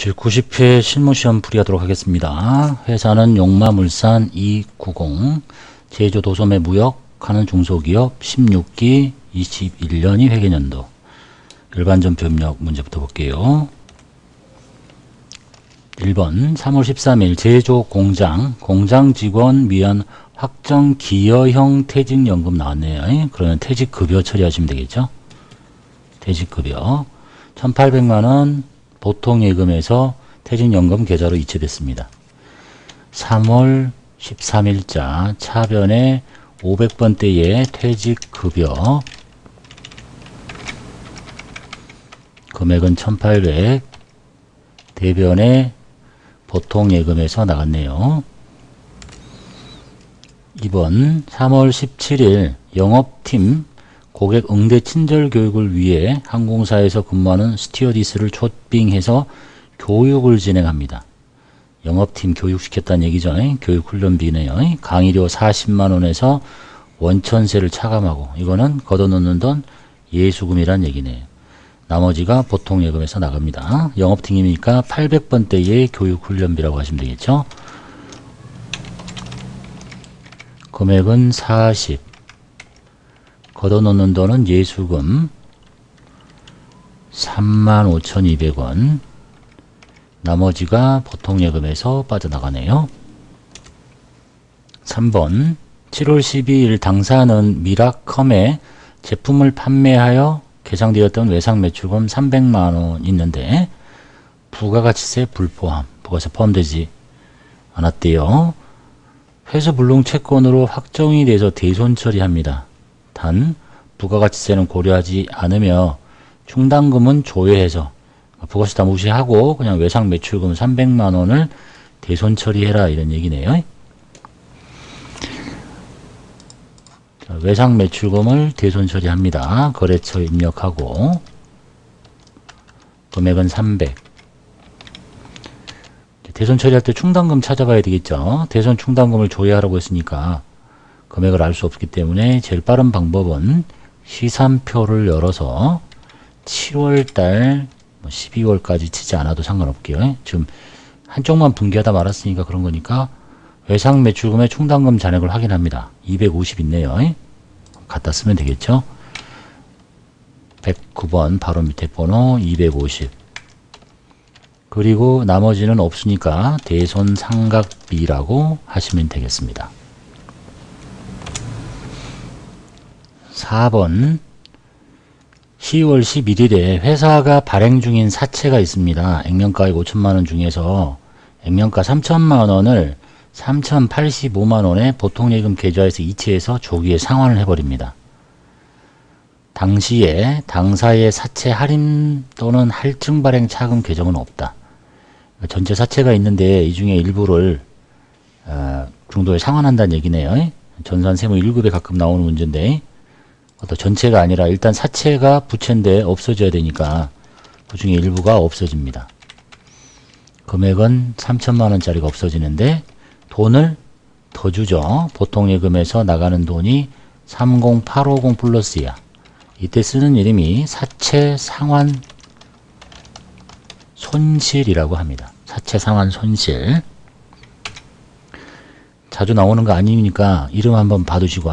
제90회 실무시험 풀이하도록 하겠습니다. 회사는 용마물산 290, 제조 도소매 무역하는 중소기업 16기 21년이 회계연도. 일반 전표 입력 문제부터 볼게요. 1번 3월 13일 제조 공장 직원 위한 확정 기여형 퇴직연금 나왔네요. 그러면 퇴직급여 처리하시면 되겠죠. 퇴직급여 1,800만원 보통예금에서 퇴직연금 계좌로 이체됐습니다. 3월 13일자 차변에 500번대의 퇴직급여 금액은 1,800, 대변에 보통예금에서 나갔네요. 2번 3월 17일 영업팀 고객 응대 친절 교육을 위해 항공사에서 근무하는 스튜어디스를 초빙해서 교육을 진행합니다. 영업팀 교육시켰다는 얘기죠. 교육훈련비네요. 강의료 40만원에서 원천세를 차감하고, 이거는 걷어놓는 돈 예수금이란 얘기네요. 나머지가 보통예금에서 나갑니다. 영업팀이니까 800번대의 교육훈련비라고 하시면 되겠죠. 금액은 40, 걷어놓는 돈은 예수금 35,200원, 나머지가 보통예금에서 빠져나가네요. 3번 7월 12일 당사는 미라컴에 제품을 판매하여 계상되었던 외상매출금 300만원 있는데 부가가치세 불포함, 부가세 포함되지 않았대요. 회수불능 채권으로 확정이 돼서 대손 처리합니다. 단 부가가치세는 고려하지 않으며 충당금은 조회해서 부가세 다 무시하고 그냥 외상매출금 300만원을 대손 처리해라, 이런 얘기네요. 자, 외상매출금을 대손 처리합니다. 거래처 입력하고 금액은 300. 대손 처리할 때 충당금 찾아봐야 되겠죠. 대손 충당금을 조회하라고 했으니까 금액을 알 수 없기 때문에 제일 빠른 방법은 시산표를 열어서 7월달 12월까지 치지 않아도 상관없게요. 지금 한쪽만 분기하다 말았으니까 그런 거니까 외상매출금의 충당금 잔액을 확인합니다. 250 있네요. 갖다 쓰면 되겠죠. 109번 바로 밑에 번호 250. 그리고 나머지는 없으니까 대손 상각비라고 하시면 되겠습니다. 4번 10월 11일에 회사가 발행 중인 사채가 있습니다. 액면가액 5천만원 중에서 액면가 3천만원을 3,085만원의 보통예금 계좌에서 이체해서 조기에 상환을 해버립니다. 당시에 당사의 사채 할인 또는 할증 발행 차금 계정은 없다. 전체 사채가 있는데 이 중에 일부를 중도에 상환한다는 얘기네요. 전산 세무 1급에 가끔 나오는 문제인데, 어떤 전체가 아니라 일단 사채가 부채인데 없어져야 되니까 그 중에 일부가 없어집니다. 금액은 3천만원짜리가 없어지는데 돈을 더 주죠. 보통예금에서 나가는 돈이 30850 플러스야. 이때 쓰는 이름이 사채 상환 손실이라고 합니다. 사채 상환 손실. 자주 나오는 거 아니니까 이름 한번 봐두시고,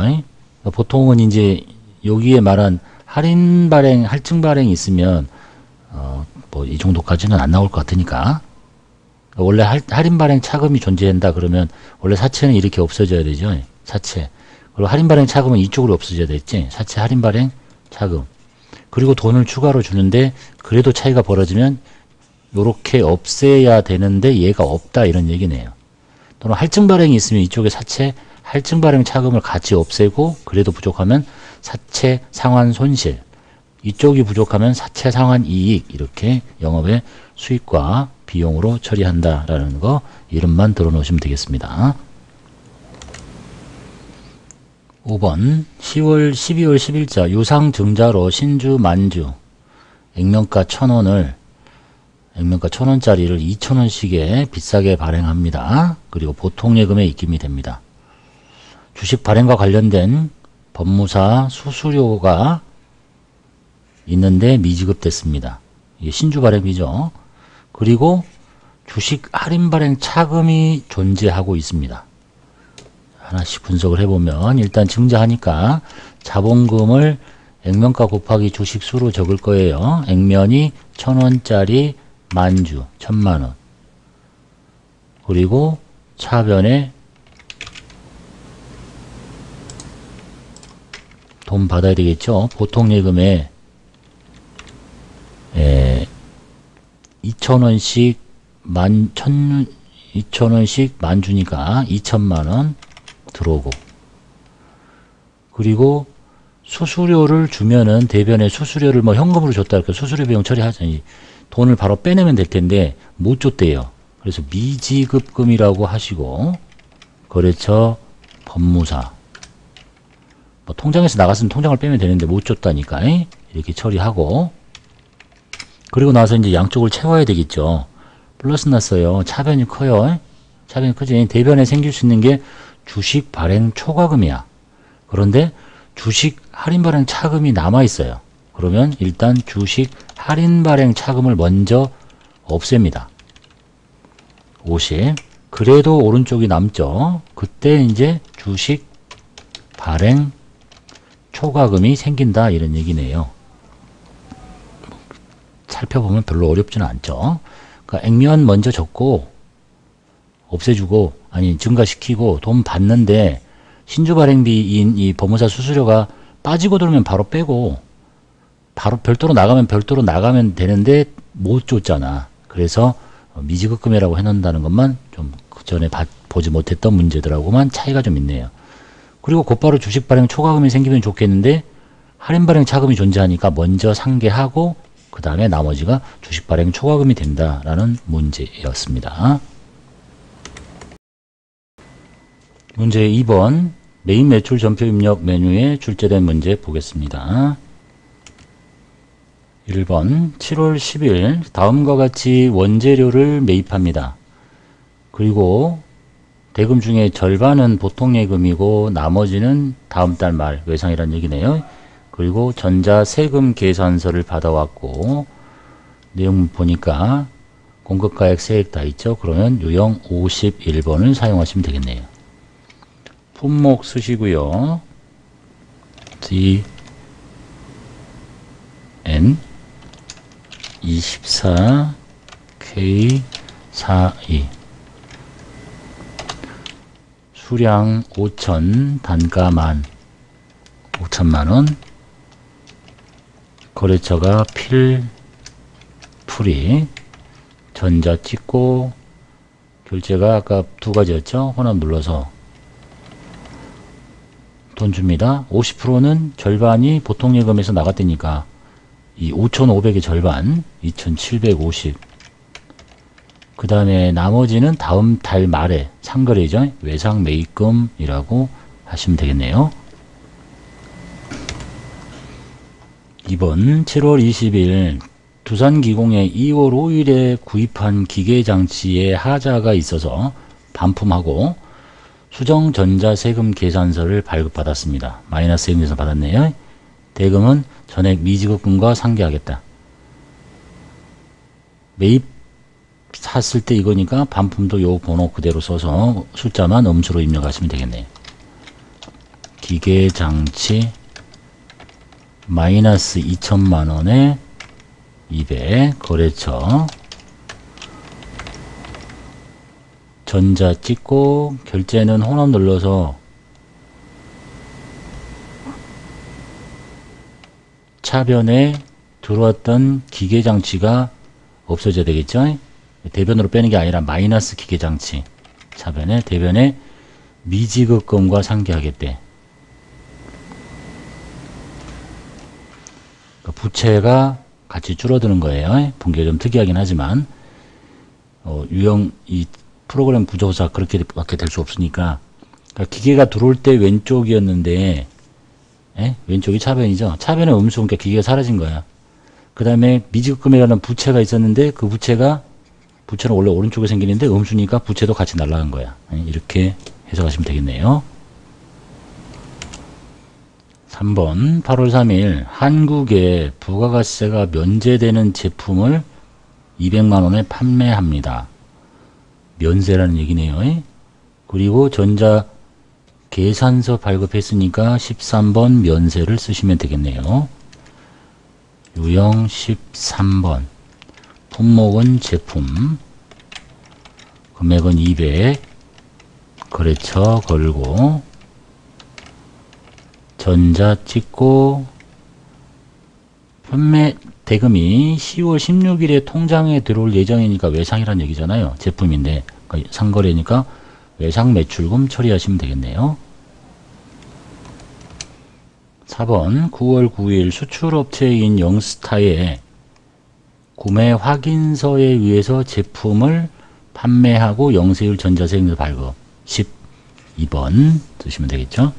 보통은 이제 여기에 말한 할인 발행, 할증 발행이 있으면 뭐 이 정도까지는 안 나올 것 같으니까, 원래 할인 발행 차금이 존재한다 그러면 원래 사채는 이렇게 없어져야 되죠. 사채. 그리고 할인 발행 차금은 이쪽으로 없어져야 되겠지. 사채 할인 발행 차금. 그리고 돈을 추가로 주는데 그래도 차이가 벌어지면 요렇게 없애야 되는데 얘가 없다, 이런 얘기네요. 또는 할증 발행이 있으면 이쪽에 사채 할증 발행 차금을 같이 없애고 그래도 부족하면 사채 상환 손실, 이쪽이 부족하면 사채 상환 이익, 이렇게 영업의 수익과 비용으로 처리한다라는 거 이름만 들어놓으시면 되겠습니다. 5번 12월 10일자 유상증자로 신주 만주 액면가 1,000원을 액면가 1,000원짜리를 2,000원씩에 비싸게 발행합니다. 그리고 보통예금에 입금이 됩니다. 주식 발행과 관련된 법무사 수수료가 있는데 미지급됐습니다. 이게 신주 발행이죠. 그리고 주식 할인 발행 차금이 존재하고 있습니다. 하나씩 분석을 해보면 일단 증자하니까 자본금을 액면가 곱하기 주식 수로 적을 거예요. 액면이 1,000원짜리 만주 1,000만원, 그리고 차변에 돈 받아야 되겠죠. 보통 예금에 2,000원씩 2,000원씩 만주니까 2,000만원 들어오고, 그리고 수수료를 주면은 대변에 수수료를 뭐 현금으로 줬다 이렇게 수수료 비용 처리하자니 돈을 바로 빼내면 될 텐데 못 줬대요. 그래서 미지급금이라고 하시고, 거래처 법무사 뭐 통장에서 나갔으면 통장을 빼면 되는데 못 줬다니까 이렇게 처리하고, 그리고 나서 이제 양쪽을 채워야 되겠죠. 플러스 났어요. 차변이 커요. 차변이 크지. 대변에 생길 수 있는 게 주식 발행 초과금이야. 그런데 주식 할인 발행 차금이 남아 있어요. 그러면 일단 주식 할인 발행 차금을 먼저 없앱니다. 50. 그래도 오른쪽이 남죠. 그때 이제 주식 발행 초과금이 생긴다 이런 얘기네요. 살펴보면 별로 어렵지는 않죠. 그러니까 액면 먼저 적고 없애주고, 아니 증가시키고 돈 받는데 신주 발행비인 이 법무사 수수료가 빠지고 들어오면 바로 빼고, 바로 별도로 나가면 되는데 못 줬잖아. 그래서 미지급금이라고 해놓는다는 것만 좀 그전에 보지 못했던 문제들하고만 차이가 좀 있네요. 그리고 곧바로 주식 발행 초과금이 생기면 좋겠는데 할인 발행 차금이 존재하니까 먼저 상계하고 그 다음에 나머지가 주식 발행 초과금이 된다라는 문제였습니다. 문제 2번 메인 매출 전표 입력 메뉴에 출제된 문제 보겠습니다. 1번 7월 10일 다음과 같이 원재료를 매입합니다. 그리고 대금 중에 절반은 보통 예금이고 나머지는 다음 달 말 외상이란 얘기네요. 그리고 전자 세금 계산서를 받아왔고, 내용 보니까 공급가액 세액 다 있죠. 그러면 유형 51번을 사용하시면 되겠네요. 품목 쓰시고요. DN 24 K42 수량 5천, 단가 5천만원, 거래처가 필풀이, 전자 찍고, 결제가 아까 두 가지였죠. 혼합 눌러서 돈 줍니다. 50%는 절반이 보통 예금에서 나갔다니까 이 5,500의 절반 2,750. 그 다음에 나머지는 다음 달 말에 상거래죠. 외상 매입금이라고 하시면 되겠네요. 2번 7월 20일 두산기공에 2월 5일에 구입한 기계장치에 하자가 있어서 반품하고 수정전자세금 계산서를 발급받았습니다. 마이너스 세금에서 받았네요. 대금은 전액 미지급금과 상계하겠다. 매입 샀을 때 이거니까 반품도 요 번호 그대로 써서 숫자만 음수로 입력하시면 되겠네요. 기계장치 마이너스 2천만원에 200, 거래처 전자 찍고 결제는 혼합 눌러서 차변에 들어왔던 기계장치가 없어져야 되겠죠. 대변으로 빼는 게 아니라 마이너스 기계장치 차변에 대변에 미지급금과 상계하겠대. 그러니까 부채가 같이 줄어드는 거예요. 분기가 좀 특이하긴 하지만 유형 이 프로그램 구조사 그렇게 밖에 될 수 없으니까, 그러니까 기계가 들어올 때 왼쪽이었는데 왼쪽이 차변이죠. 차변의 음수, 그러니까 기계가 사라진 거야. 그 다음에 미지급금이라는 부채가 있었는데 그 부채는 원래 오른쪽에 생기는데 음수니까 부채도 같이 날아간 거야. 이렇게 해석하시면 되겠네요. 3번 8월 3일 한국에 부가가치세가 면제되는 제품을 200만원에 판매합니다. 면세라는 얘기네요. 그리고 전자 계산서 발급했으니까 13번 면세를 쓰시면 되겠네요. 유형 13번. 품목은 제품. 금액은 200. 거래처 걸고. 전자 찍고. 판매 대금이 10월 16일에 통장에 들어올 예정이니까 외상이란 얘기잖아요. 제품인데 그러니까 상거래니까 외상 매출금 처리하시면 되겠네요. 4번 9월 9일 수출업체인 영스타에 구매 확인서에 의해서 제품을 판매하고 영세율 전자세액 발급 12번 쓰시면 되겠죠.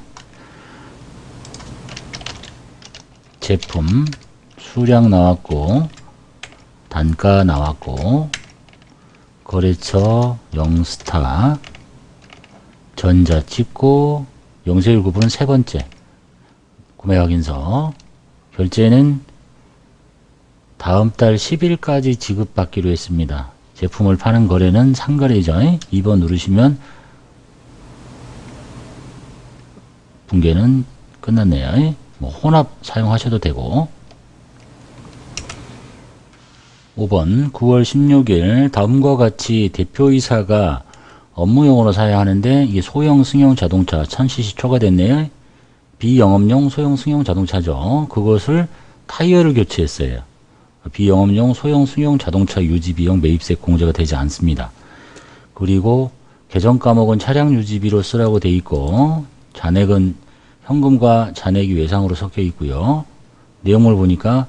제품 수량 나왔고 단가 나왔고 거래처 영스타 전자 찍고 영세율 구분은 세 번째 구매 확인서 결제는 다음 달 10일까지 지급받기로 했습니다. 제품을 파는 거래는 상거래죠. 2번 누르시면 붕괴는 끝났네요. 뭐 혼합 사용하셔도 되고. 5번 9월 16일 다음과 같이 대표이사가 업무용으로 사용하는데 이게 소형 승용 자동차 1000cc 초과됐네요. 비영업용 소형 승용 자동차죠. 그것을 타이어를 교체했어요. 비영업용 소형 승용 자동차 유지비용 매입세 공제가 되지 않습니다. 그리고 계정 과목은 차량 유지비로 쓰라고 돼 있고 잔액은 현금과 잔액이 외상으로 섞여 있고요. 내용을 보니까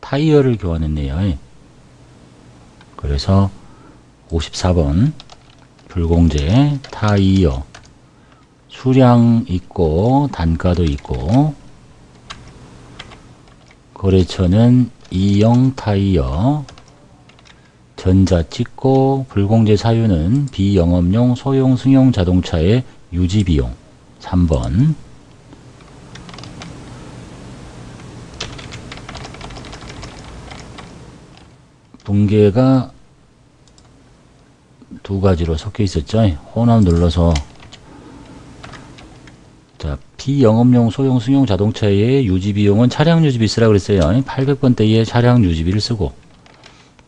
타이어를 교환했네요. 그래서 54번 불공제 타이어 수량 있고 단가도 있고 거래처는 이영 타이어 전자 찍고 불공제 사유는 비영업용 소형 승용 자동차의 유지비용 3번 붕괴가 두 가지로 섞여 있었죠. 혼합 눌러서 자 비영업용 소형 승용 자동차의 유지비용은 차량 유지비 쓰라고 그랬어요. 800번대의 차량 유지비를 쓰고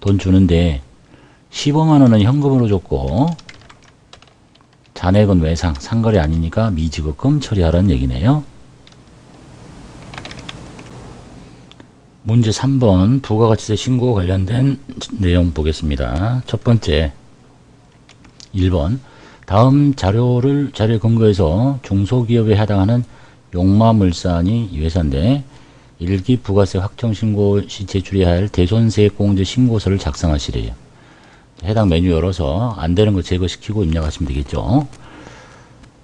돈 주는데 15만원은 현금으로 줬고 잔액은 외상 상거래 아니니까 미지급금 처리하라는 얘기네요. 문제 3번 부가가치세 신고 관련된 내용 보겠습니다. 첫 번째 1번 다음 자료에 근거해서 중소기업에 해당하는 용마물산이 회사인데 1기 부가세 확정신고 시 제출해야 할 대손세액공제 신고서를 작성하시래요. 해당 메뉴 열어서 안되는 거 제거시키고 입력하시면 되겠죠.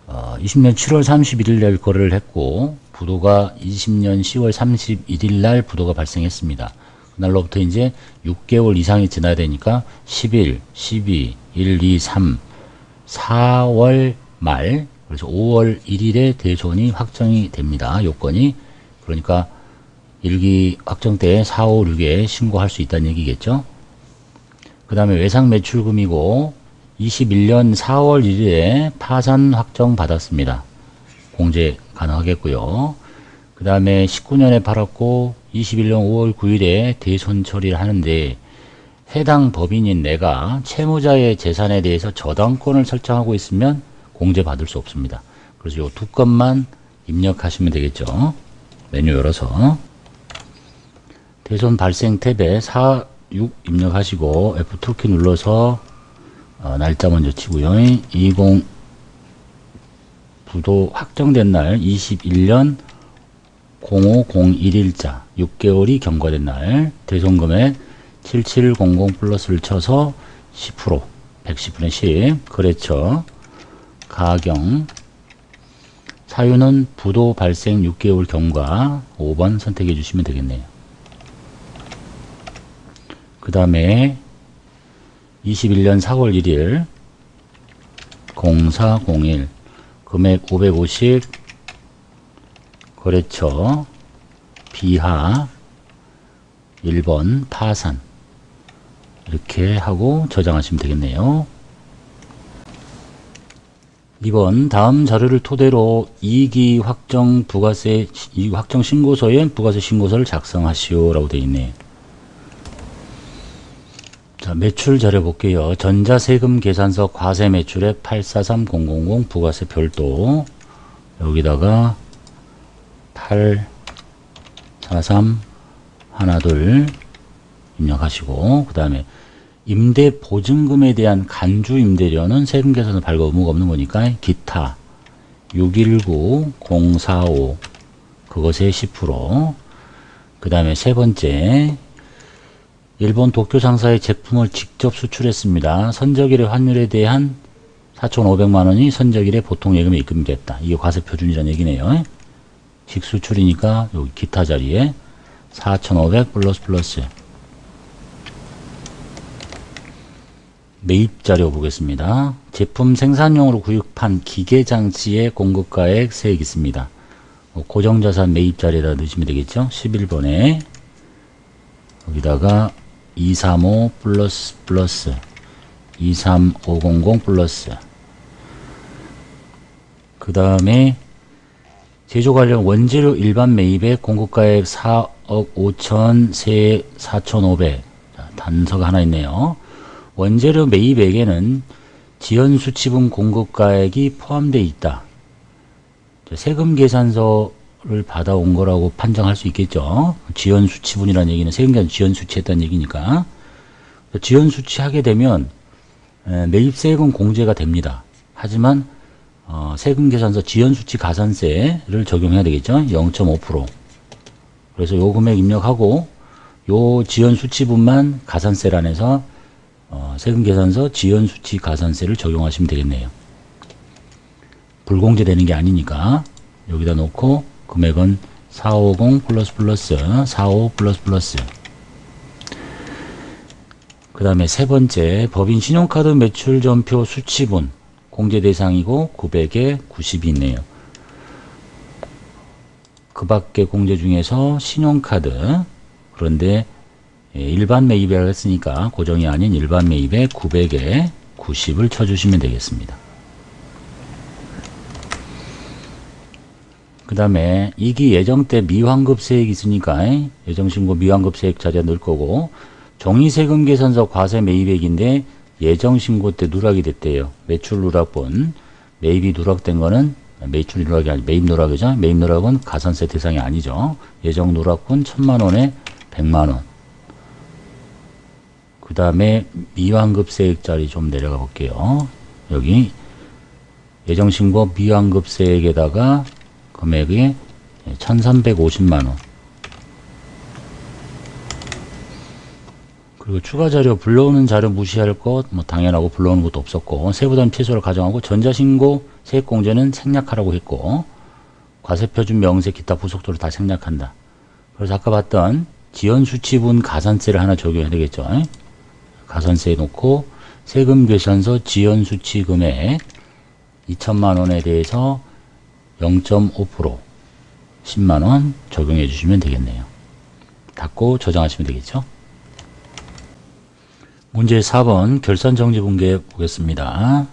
20년 7월 31일 날 거래를 했고 부도가 20년 10월 31일 날 부도가 발생했습니다. 그날로부터 이제 6개월 이상이 지나야 되니까 11, 12, 1, 2, 3, 4월 말 그래서 5월 1일에 대손이 확정이 됩니다. 요건이. 그러니까 1기 확정 때 4, 5, 6에 신고할 수 있다는 얘기겠죠. 그 다음에 외상 매출금이고 21년 4월 1일에 파산 확정 받았습니다. 공제 가능하겠고요. 그 다음에 19년에 팔았고 21년 5월 9일에 대손 처리를 하는데 해당 법인인 내가 채무자의 재산에 대해서 저당권을 설정하고 있으면 공제 받을 수 없습니다. 그래서 요 두 건만 입력하시면 되겠죠. 메뉴 열어서 대손 발생 탭에 4, 6 입력하시고 F2키 눌러서 날짜 먼저 치고요. 20 부도 확정된 날 21년 0501일자 6개월이 경과된 날 대손금액 7700 플러스를 쳐서 10% 110분의 10 거래처 가경 사유는 부도 발생 6개월 경과 5번 선택해 주시면 되겠네요. 그 다음에 21년 4월 1일 0401 금액 550 거래처 비하 1번 파산 이렇게 하고 저장하시면 되겠네요. 2번 다음 자료를 토대로 이익이 확정 부가세 이익 확정 신고서에 부가세 신고서를 작성하시오 라고 되어 있네. 자, 매출 자료 볼게요. 전자세금 계산서 과세 매출액 843000 부가세 별도 여기다가 84312 입력하시고 그 다음에 임대 보증금에 대한 간주 임대료는 세금 계산서 발급 의무가 없는 거니까 기타 619045 그것의 10%. 그 다음에 세 번째 일본 도쿄 상사의 제품을 직접 수출했습니다. 선적일의 환율에 대한 4,500만원이 선적일의 보통 예금에 입금이 됐다. 이게 과세 표준이라는 얘기네요. 직수출이니까 여기 기타 자리에 4,500 플러스 매입 자료 보겠습니다. 제품 생산용으로 구입한 기계장치의 공급가액 세액 있습니다. 고정자산 매입 자리에다 넣으시면 되겠죠. 11번에 여기다가 235 플러스 23500 플러스 그 다음에 제조 관련 원재료 일반 매입액 공급가액 4억 5천 세액 4,500 단서가 하나 있네요. 원재료 매입액에는 지연수치분 공급가액이 포함되어 있다. 세금 계산서를 받아온 거라고 판정할 수 있겠죠. 지연수치분이라는 얘기는 세금 계산 지연수치했다는 얘기니까. 지연수치하게 되면 매입세액은 공제가 됩니다. 하지만 세금 계산서 지연수치 가산세를 적용해야 되겠죠. 0.5%. 그래서 요 금액 입력하고 요 지연수치분만 가산세란에서 세금계산서 지연수치 가산세를 적용하시면 되겠네요. 불공제 되는 게 아니니까 여기다 놓고 금액은 450 플러스 45 플러스 그 다음에 세 번째 법인 신용카드 매출 전표 수치분 공제 대상이고 900에 90이 있네요. 그 밖에 공제 중에서 신용카드 그런데 일반 매입이라고 했으니까 고정이 아닌 일반 매입에 900에 90을 쳐주시면 되겠습니다. 그 다음에 이기 예정 때 미환급 세액이 있으니까 예정신고 미환급 세액 자리에 넣을 거고 종이세금 계산서 과세 매입액인데 예정신고 때 누락이 됐대요. 매출 누락분 매입이 누락된 거는 매출 누락이 아니 매입 누락이죠. 매입 누락은 가산세 대상이 아니죠. 예정 누락분 1000만원에 100만원. 그 다음에 미환급 세액 자리 좀 내려가 볼게요. 여기 예정신고 미환급 세액에다가 금액이 1350만원. 그리고 추가 자료 불러오는 자료 무시할 것 뭐 당연하고 불러오는 것도 없었고 세부담 최소를 가정하고 전자신고 세액공제는 생략하라고 했고 과세표준 명세 기타 부속도를 다 생략한다. 그래서 아까 봤던 지연수치분 가산세를 하나 적용해야 되겠죠. 가산세에 놓고 세금 계산서 지연수치 금액 2천만원에 대해서 0.5% 10만원 적용해 주시면 되겠네요. 닫고 저장하시면 되겠죠. 문제 4번 결산정지분계 보겠습니다.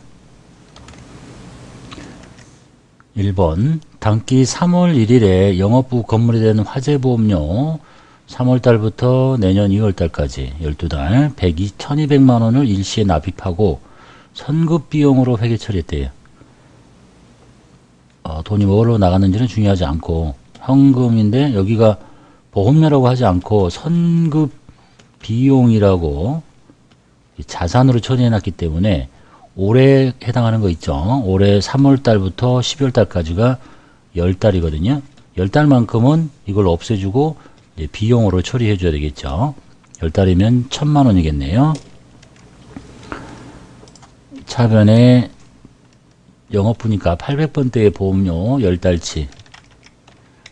1번 당기 3월 1일에 영업부 건물에 대한 화재보험료 3월달부터 내년 2월달까지 12달 1200만원을 일시에 납입하고 선급비용으로 회계 처리했대요. 돈이 뭐로 나갔는지는 중요하지 않고 현금인데 여기가 보험료라고 하지 않고 선급비용이라고 자산으로 처리해놨기 때문에 올해 해당하는 거 있죠. 올해 3월달부터 12월달까지가 10달이거든요. 10달만큼은 이걸 없애주고 비용으로 처리해 줘야 되겠죠. 10달이면 1000만원이겠네요. 차변에 영업부니까 800번대의 보험료 10달치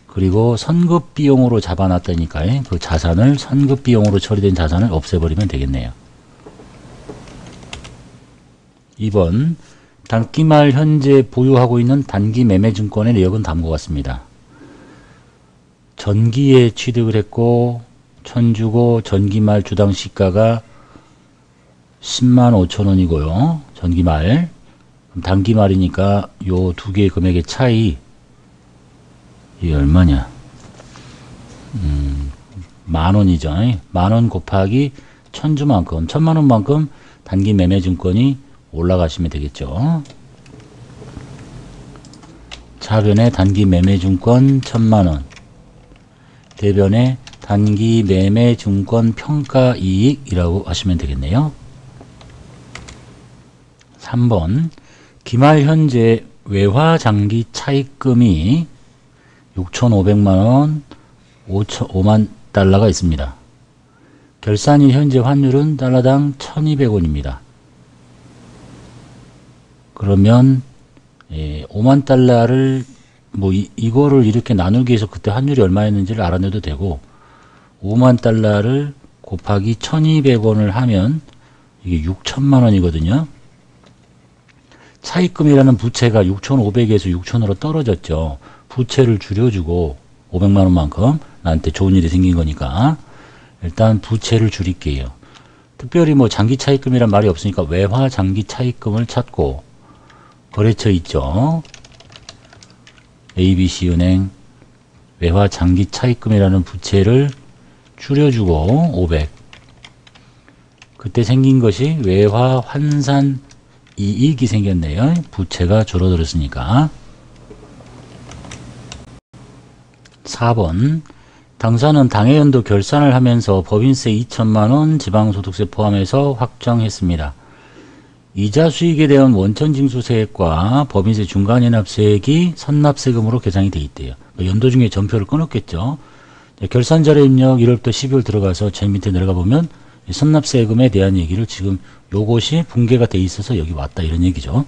그리고 선급비용으로 잡아놨다니까 그 자산을 선급비용으로 처리된 자산을 없애버리면 되겠네요. 2번 단기말 현재 보유하고 있는 단기 매매증권의 내역은 다음과 같습니다. 전기에 취득을 했고 천주고 전기말 주당 시가가 10만 5천 원이고요. 전기말 그럼 단기 말이니까 요 두 개의 금액의 차이, 이게 얼마냐? 10,000원이죠. 10,000원 곱하기 1,000주만큼, 1,000만원만큼 단기 매매증권이 올라가시면 되겠죠. 차변에 단기 매매증권 1,000만원, 대변에 단기 매매증권 평가이익이라고 하시면 되겠네요. 3번, 기말 현재 외화장기 차입금이 6,500만원, 5만 달러가 있습니다. 결산일 현재 환율은 달러당 1,200원입니다. 그러면 5만 달러를 이거를 이렇게 나누기 위해서 그때 환율이 얼마였는지를 알아내도 되고, 5만 달러를 곱하기 1,200원을 하면 이게 6천만 원이거든요. 차입금이라는 부채가 6,500에서 6,000으로 떨어졌죠. 부채를 줄여주고 500만 원만큼 나한테 좋은 일이 생긴 거니까 일단 부채를 줄일게요. 특별히 장기 차입금이란 말이 없으니까 외화 장기 차입금을 찾고, 거래처 있죠. ABC은행 외화 장기 차입금이라는 부채를 줄여주고 500. 그때 생긴 것이 외화 환산 이익이 생겼네요. 부채가 줄어들었으니까. 4번, 당사는 당해연도 결산을 하면서 법인세 2천만원, 지방소득세 포함해서 확정했습니다. 이자 수익에 대한 원천징수세액과 법인세 중간인합세액이 선납세금으로 계산이 돼 있대요. 연도 중에 전표를 끊었겠죠. 결산자료 입력 1월부터 12월 들어가서 제일 밑에 내려가 보면 선납세금에 대한 얘기를 지금 요것이 붕괴가 돼 있어서 여기 왔다 이런 얘기죠.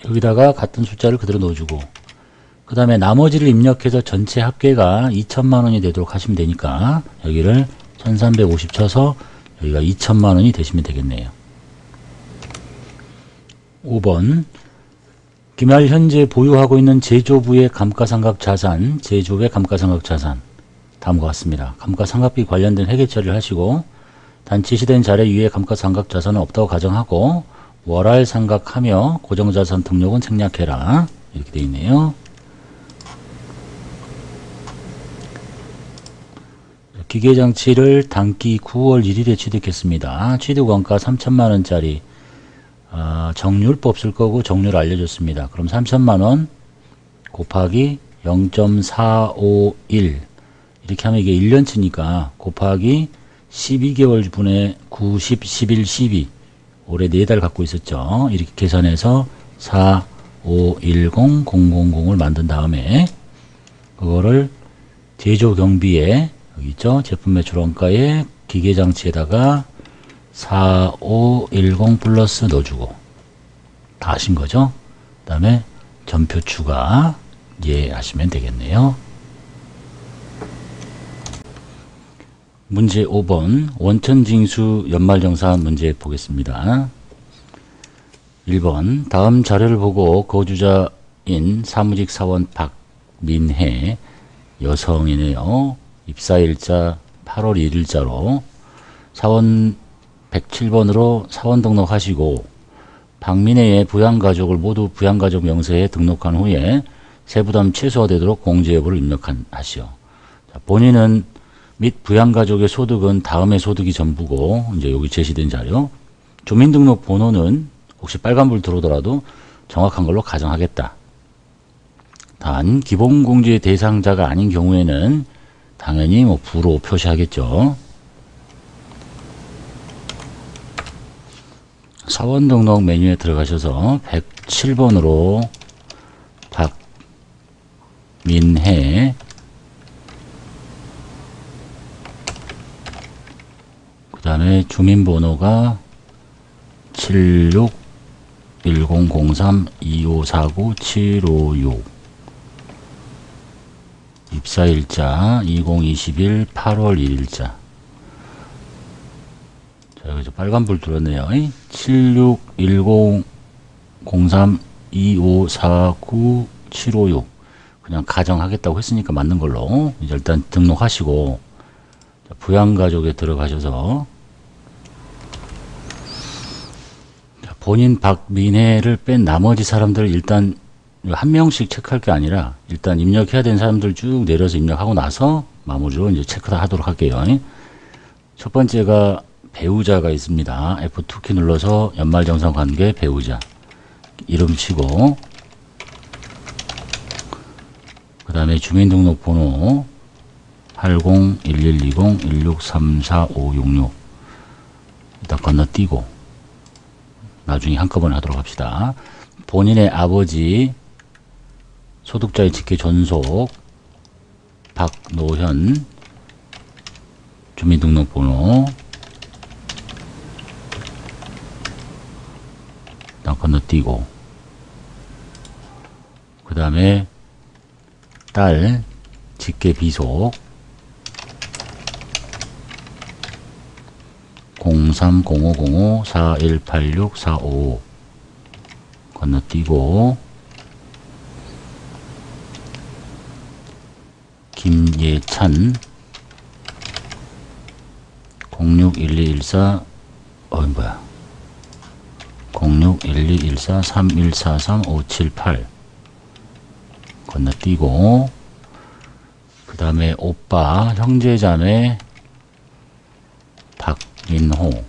여기다가 같은 숫자를 그대로 넣어주고, 그 다음에 나머지를 입력해서 전체 합계가 2천만 원이 되도록 하시면 되니까 여기를 1350 쳐서 여기가 2천만 원이 되시면 되겠네요. 5번, 기말 현재 보유하고 있는 제조부의 감가상각 자산, 제조의 감가상각 자산 다음과 같습니다. 감가상각비 관련된 회계 처리를 하시고, 단 지시된 자료 이외에 감가상각 자산은 없다고 가정하고 월할 상각하며 고정자산 등록은 생략해라 이렇게 되어 있네요. 기계장치를 단기 9월 1일에 취득했습니다. 취득원가 3천만원짜리 정률법 쓸 거고 정률 알려줬습니다. 그럼 3천만원 곱하기 0.451 이렇게 하면 이게 1년치니까 곱하기 12개월 분의 90, 11, 12 올해 4달 갖고 있었죠. 이렇게 계산해서 4510000을 만든 다음에 그거를 제조경비에 여기 있죠. 제품 매출원가에 기계장치에다가 4510 플러스 넣어주고 다 하신 거죠. 그 다음에 전표 추가 하시면 되겠네요. 문제 5번 원천징수 연말정산 문제 보겠습니다. 1번 다음 자료를 보고 거주자인 사무직 사원 박민혜 여성이네요. 입사일자 8월 1일자로 사원 107번으로 사원 등록하시고 박민혜의 부양가족을 모두 부양가족 명세에 등록한 후에 세부담 최소화되도록 공제 여부를 입력하시오. 본인은 및 부양가족의 소득은 다음의 소득이 전부고, 이제 여기 제시된 자료. 주민등록 번호는 혹시 빨간불 들어오더라도 정확한 걸로 가정하겠다. 단, 기본공제 대상자가 아닌 경우에는 당연히 부로 표시하겠죠. 사원 등록 메뉴에 들어가셔서 107번으로 박민혜 그 다음에 주민번호가 76100325497556 입사일자 2021 8월 1일자. 자, 여기서 빨간불 들었네요. 76100325497556 그냥 가정하겠다고 했으니까 맞는 걸로 이제 일단 등록하시고 부양가족에 들어가셔서 본인 박민혜를 뺀 나머지 사람들을 일단 한 명씩 체크할 게 아니라 일단 입력해야 되는 사람들 쭉 내려서 입력하고 나서 마무리로 이제 체크 다 하도록 할게요. 첫 번째가 배우자가 있습니다. F2키 눌러서 연말정산 관계 배우자 이름 치고, 그 다음에 주민등록번호 80112016345666 일단 건너뛰고 나중에 한꺼번에 하도록 합시다. 본인의 아버지 소득자의 직계 존속 박노현 주민등록번호 일단 건너뛰고, 그 다음에 딸 직계 비속 030505418645 건너뛰고, 김예찬 061214 뭐야 06121431435578 건너뛰고, 그 다음에 오빠 형제자매 박민호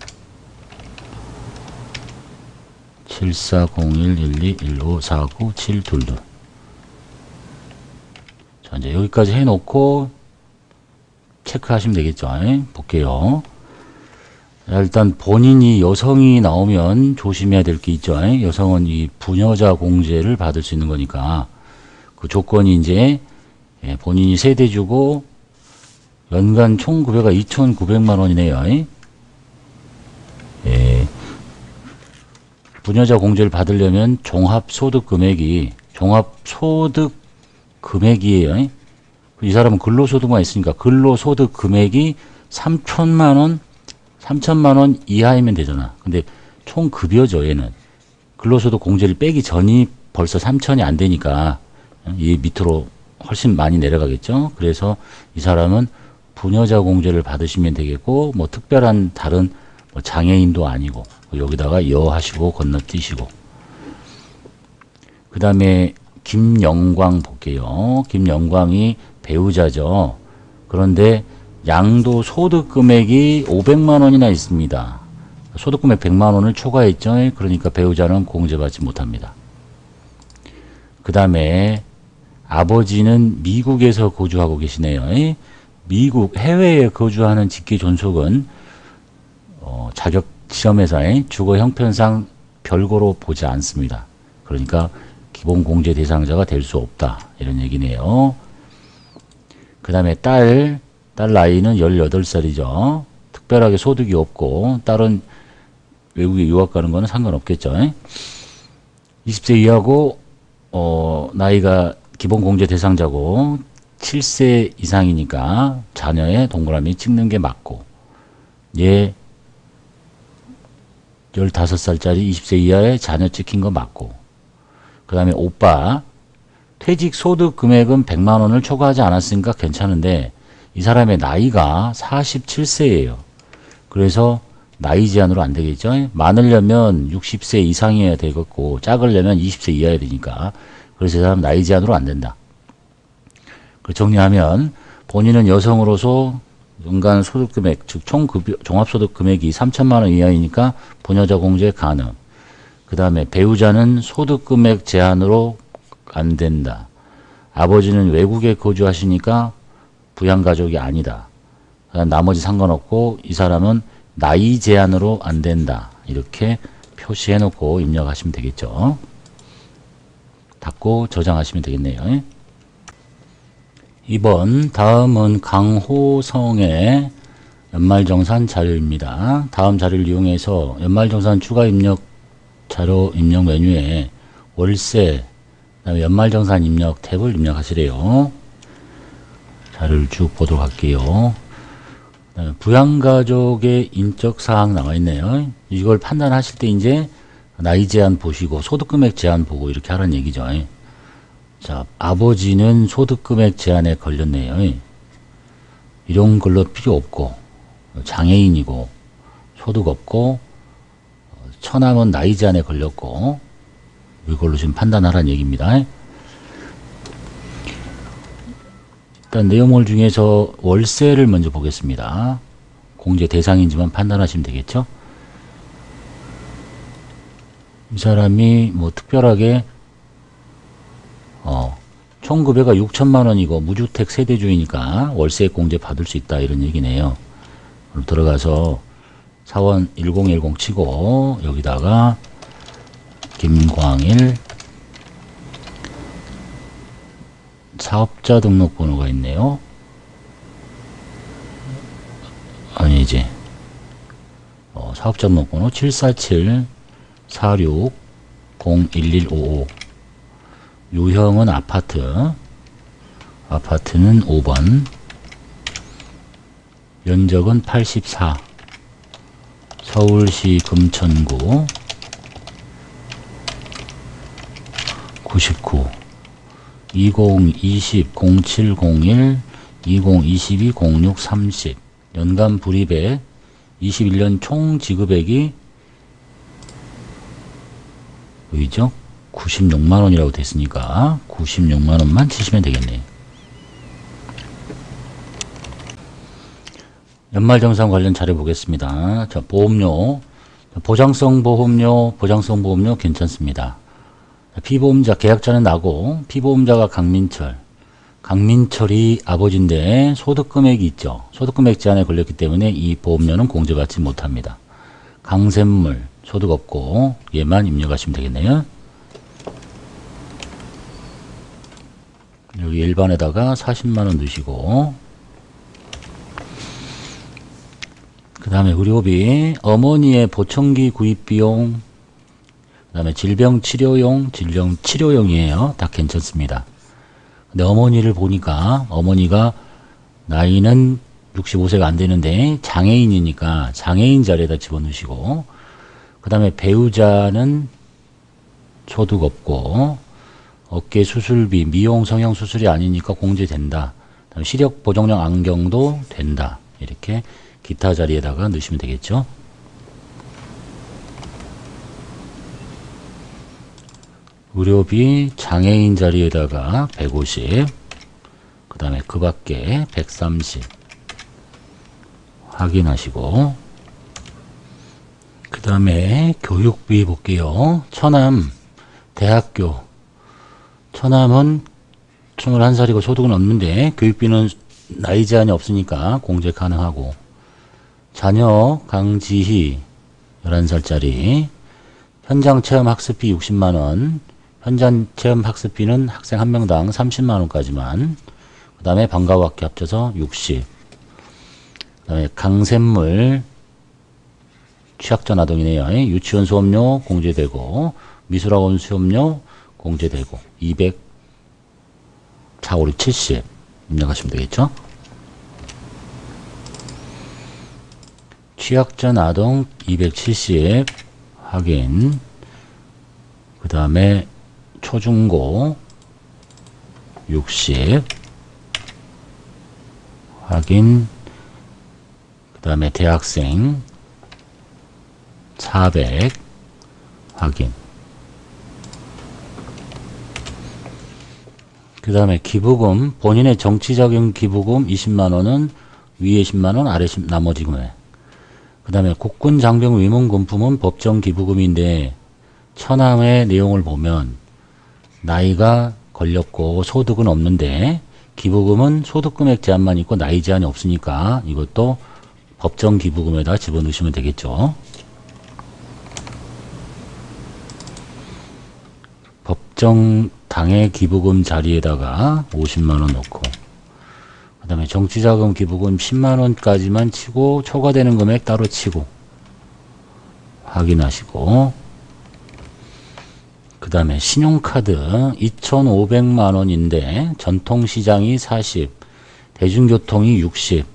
74011215497222. 자, 이제 여기까지 해놓고 체크하시면 되겠죠. 볼게요. 자, 일단 본인이 여성이 나오면 조심해야 될 게 있죠. 여성은 이 부녀자 공제를 받을 수 있는 거니까 그 조건이 이제 본인이 세대주고 연간 총 급여가 2,900만 원이네요. 부녀자 공제를 받으려면 종합소득 금액이에요. 이 사람은 근로소득만 있으니까 근로소득 금액이 3천만 원 이하이면 되잖아. 근데 총 급여죠, 얘는. 근로소득 공제를 빼기 전이 벌써 3천이 안 되니까 이 밑으로 훨씬 많이 내려가겠죠. 그래서 이 사람은 부녀자 공제를 받으시면 되겠고, 뭐 특별한 다른 뭐 장애인도 아니고, 여기다가 여 하시고 건너뛰시고, 그 다음에 김영광 볼게요. 김영광이 배우자죠. 그런데 양도 소득 금액이 500만 원이나 있습니다. 소득 금액 100만 원을 초과했죠. 그러니까 배우자는 공제받지 못합니다. 그 다음에 아버지는 미국에서 거주하고 계시네요. 미국 해외에 거주하는 직계 존속은 자격 시험에서 주거 형편상 별거로 보지 않습니다. 그러니까 기본 공제 대상자가 될 수 없다, 이런 얘기네요. 그 다음에 딸 나이는 18살이죠. 특별하게 소득이 없고 딸은 외국에 유학 가는 거는 상관없겠죠. 20세 이하고 나이가 기본 공제 대상자고 7세 이상이니까 자녀의 동그라미 찍는 게 맞고, 얘 15살짜리 20세 이하의 자녀 찍힌 거 맞고, 그 다음에 오빠 퇴직 소득 금액은 100만 원을 초과하지 않았으니까 괜찮은데 이 사람의 나이가 47세예요. 그래서 나이 제한으로 안 되겠죠. 많으려면 60세 이상이어야 되겠고 작으려면 20세 이하여야 되니까, 그래서 이 사람 나이 제한으로 안 된다. 정리하면 본인은 여성으로서 연간 소득금액, 즉 종합소득금액이 3천만 원 이하이니까 부녀자 공제 가능. 그 다음에 배우자는 소득금액 제한으로 안 된다. 아버지는 외국에 거주하시니까 부양가족이 아니다. 나머지 상관없고 이 사람은 나이 제한으로 안 된다. 이렇게 표시해놓고 입력하시면 되겠죠. 닫고 저장하시면 되겠네요. 2번 다음은 강호성의 연말정산 자료입니다. 다음 자료를 이용해서 연말정산 추가 입력 자료 입력 메뉴에 월세, 그다음에 연말정산 입력 탭을 입력하시래요. 자료를 쭉 보도록 할게요. 그다음에 부양가족의 인적사항 나와 있네요. 이걸 판단하실 때 이제 나이 제한 보시고 소득금액 제한 보고 이렇게 하라는 얘기죠. 자, 아버지는 소득금액 제한에 걸렸네요. 이런 걸로 필요 없고 장애인이고 소득 없고 처남은 나이 제한에 걸렸고 이걸로 지금 판단하라는 얘기입니다. 일단 내용물 중에서 월세를 먼저 보겠습니다. 공제 대상인지만 판단하시면 되겠죠. 이 사람이 뭐 특별하게 총급여가 6천만 원이고 무주택 세대주이니까 월세 공제 받을 수 있다 이런 얘기네요. 그럼 들어가서 사원 1010 치고 여기다가 김광일 사업자 등록번호가 있네요. 아니지. 사업자 등록번호 747-46-01155. 유형은 아파트. 아파트는 5번. 면적은 84. 서울시 금천구 99. 2020-0701 2022-0630 연간 불입액 21년 총 지급액이 보이죠? 96만원이라고 됐으니까 96만원만 치시면 되겠네요. 연말정산 관련 자료 보겠습니다. 자, 보험료, 보장성 보험료 괜찮습니다. 피보험자, 계약자는 나고 피보험자가 강민철이 아버지인데 소득금액이 있죠. 소득금액 제한에 걸렸기 때문에 이 보험료는 공제받지 못합니다. 강샘물, 소득 없고 얘만 입력하시면 되겠네요. 여기 일반에다가 40만원 넣으시고 그 다음에 의료비, 어머니의 보청기 구입비용, 그 다음에 질병치료용이에요. 다 괜찮습니다. 근데 어머니를 보니까 어머니가 나이는 65세가 안 되는데 장애인이니까 장애인 자리에다 집어넣으시고 그 다음에 배우자는 소득 없고 어깨 수술비, 미용 성형 수술이 아니니까 공제된다. 그다음에 시력 보정용 안경도 된다. 이렇게 기타 자리에다가 넣으시면 되겠죠. 의료비 장애인 자리에다가 150, 그 다음에 그 밖에 130 확인하시고 그 다음에 교육비 볼게요. 처남 대학교, 처남은 21살이고 소득은 없는데 교육비는 나이 제한이 없으니까 공제 가능하고, 자녀 강지희 11살짜리 현장 체험 학습비 60만원, 현장 체험 학습비는 학생 한 명당 30만원까지만, 그 다음에 방과후 학기 합쳐서 60, 그 다음에 강샘물 취약전 아동이네요. 유치원 수업료 공제되고 미술학원 수업료 공제되고 200 456 70 입력하시면 되겠죠. 취약전 아동 270 확인, 그 다음에 초중고 60 확인, 그 다음에 대학생 400 확인, 그 다음에 기부금, 본인의 정치적인 기부금 20만원은 위에 10만원 아래 10 나머지 금액, 그 다음에 국군 장병 위문금품은 법정 기부금인데 처남의 내용을 보면 나이가 걸렸고 소득은 없는데 기부금은 소득금액 제한만 있고 나이 제한이 없으니까 이것도 법정 기부금에다 집어넣으시면 되겠죠. 법정 당해 기부금 자리에다가 50만원 넣고, 그 다음에 정치자금 기부금 10만원까지만 치고 초과되는 금액 따로 치고 확인하시고, 그 다음에 신용카드 2,500만원인데 전통시장이 40, 대중교통이 60,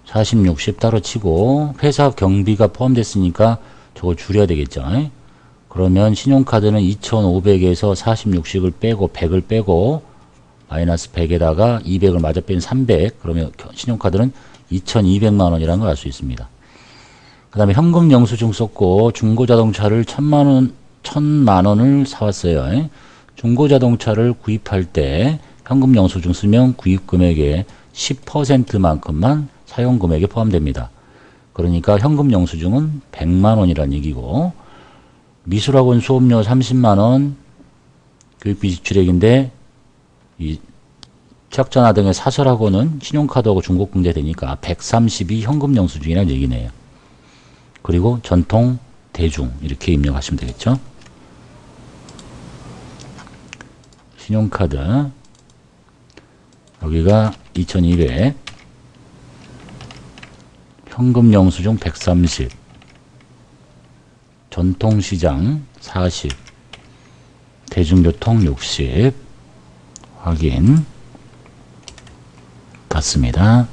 40, 60 따로 치고 회사 경비가 포함됐으니까 저거 줄여야 되겠죠. 그러면 신용카드는 2,500에서 40, 60을 빼고 100을 빼고 마이너스 100에다가 200을 맞아 뺀 300, 그러면 신용카드는 2,200만원이라는 걸 알 수 있습니다. 그 다음에 현금 영수증 썼고 중고자동차를 1,000만 원을 사왔어요. 중고자동차를 구입할 때 현금 영수증 쓰면 구입 금액의 10%만큼만 사용 금액에 포함됩니다. 그러니까 현금 영수증은 100만 원이란 얘기고, 미술학원 수업료 30만 원, 교육비 지출액인데 이 취약자나 등의 사설학원은 신용카드하고 중고금제 되니까 132 현금 영수증이라는 얘기네요. 그리고 전통, 대중 이렇게 입력하시면 되겠죠. 신용카드 여기가 2200, 현금 영수증 130, 전통시장 40, 대중교통 60 확인. 받습니다.